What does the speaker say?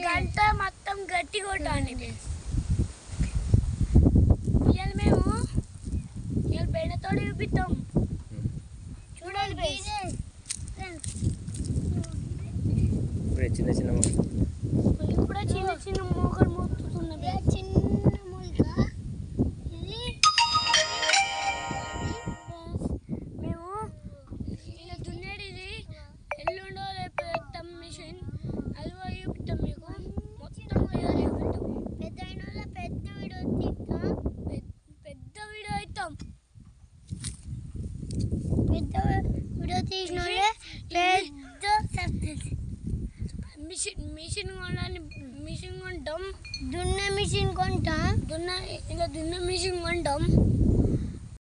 గంట మొత్తం గట్టి కొట్టాలి. ఇవాళ మేము ఇవాళ బెండతో చూపిస్తాం చూడండి. ఇప్పుడే చిన్న చిన్న ఇప్పుడే చిన్న చిన్న మోకలు మోతున్నవి. చిన్న మూలిక ఇది మేము ఇలా దున్నేది. ఎల్లుండో రేపు పెట్టాం మిషన్. అది పోయి చూపిస్తాం మీకు మొత్తం వీడియో చూపిస్తాం. పెద్ద అయిన పెద్ద వీడియో తీస్తాం. పెద్ద వీడియో అవుతాం. పెద్ద వీడియో తీసిన పెద్ద సక్సెస్. మిషన్ కొనాలి. మిషన్ కొంటాం. దున్నే మిషన్ కొంటాం. ఇలా దున్నే మిషన్ కొంటాం.